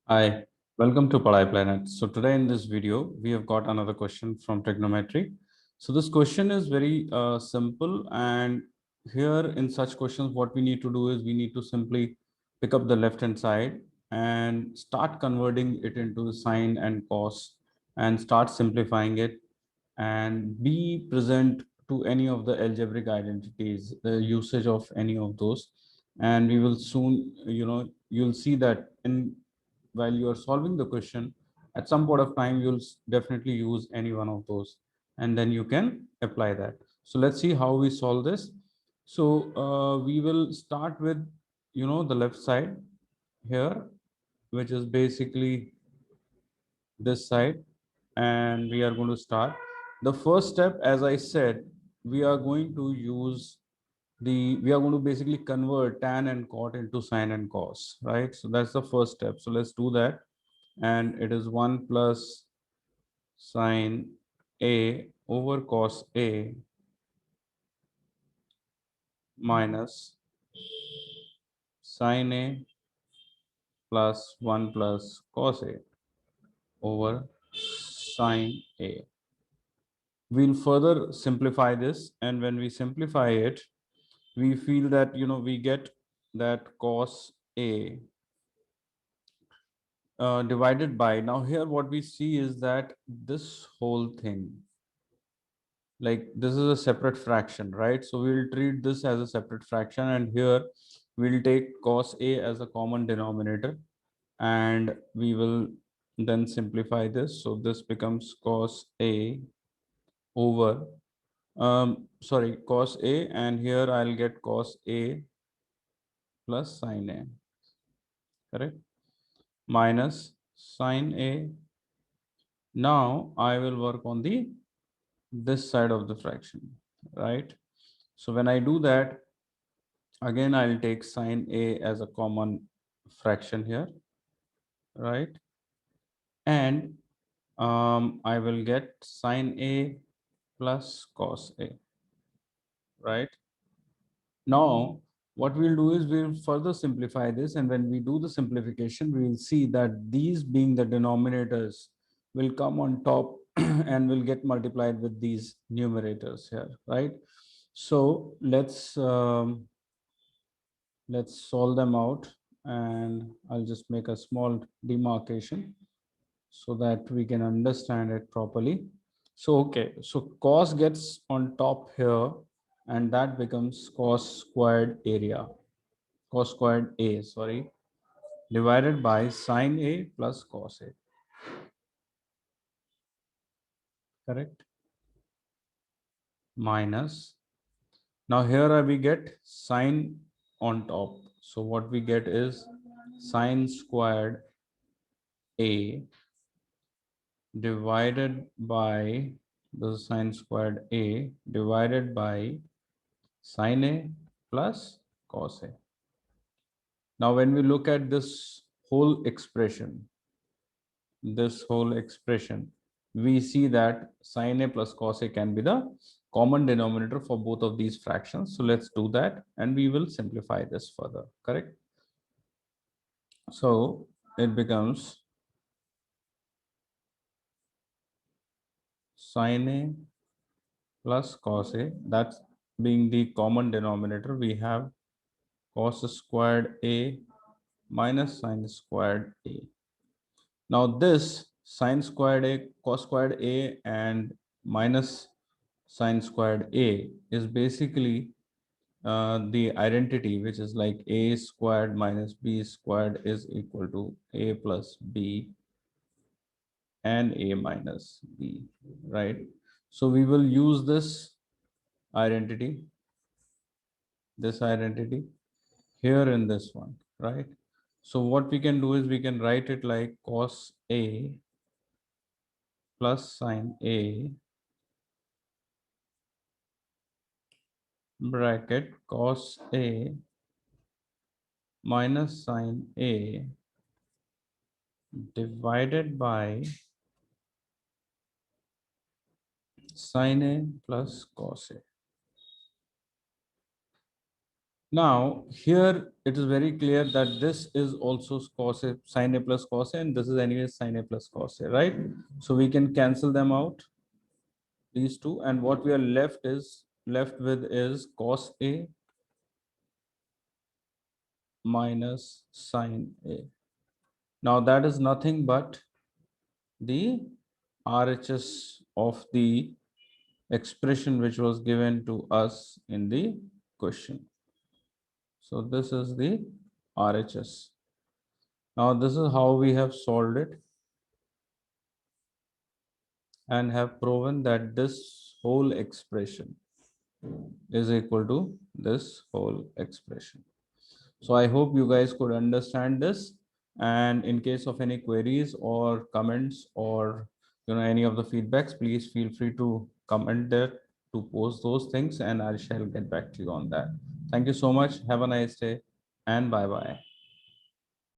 Hi, welcome to Padai Planet. So today in this video, we have got another question from trigonometry. So this question is very simple, and here in such questions, what we need to do is we need to simply pick up the left hand side and start converting it into sine and cos and start simplifying it and be present to any of the algebraic identities, the usage of any of those. And we will soon, you'll see that in while you are solving the question, at some point of time, you'll definitely use any one of those, and then you can apply that. So let's see how we solve this. So we will start with, the left side here, which is basically this side, and we are going to start. The first step, as I said, we are going to use we are going to basically convert tan and cot into sine and cos, right? So that's the first step. So let's do that. And it is 1 plus sine A over cos A minus sine A plus 1 plus cos A over sine A. We'll further simplify this, and when we simplify it, we feel that we get that cos A divided by, now here what we see is that this whole thing, like this is a separate fraction, right? So we'll treat this as a separate fraction, and here we'll take cos A as a common denominator, and we will then simplify this. So this becomes cos A over sorry, cos A, and here I'll get cos A plus sine A, correct, minus sine A. Now I will work on the this side of the fraction, right? So when I do that, again I'll take sine A as a common fraction here, right? And I will get sine A plus cos A, right? Now, what we'll do is we'll further simplify this, and when we do the simplification, we will see that these being the denominators will come on top and will get multiplied with these numerators here, right? So let's solve them out, and I'll just make a small demarcation so that we can understand it properly. So, okay, so cos gets on top here, and that becomes cos squared area, cos squared A, sorry, divided by sine A plus cos A, correct? Minus, now here we get sine on top. So what we get is sine squared A divided by the sine squared A divided by sine A plus cos A. Now, when we look at this whole expression, we see that sine A plus cos A can be the common denominator for both of these fractions. So let's do that, and we will simplify this further, correct? So it becomes sine A plus cos A, that's being the common denominator. We have cos squared A minus sine squared A. Now this sine squared A, cos squared A, and minus sine squared A is basically the identity, which is like A squared minus B squared is equal to A plus B and A minus B, right? So we will use identity, this identity here in this one, right? So what we can do is we can write it like cos A plus sine A bracket cos A minus sine A divided by sine A plus cos A. Now, here it is very clear that this is also cosA, sin A plus cosA, and this is anyway sin A plus cosA, right? So we can cancel them out, these two, and what we are left with is cos A minus sin A. Now that is nothing but the RHS of the expression which was given to us in the question. So this is the RHS. Now this is how we have solved it and have proven that this whole expression is equal to this whole expression. So I hope you guys could understand this. And in case of any queries or comments or any of the feedbacks, please feel free to comment there to post those things, and I shall get back to you on that. Thank you so much. Have a nice day and bye bye.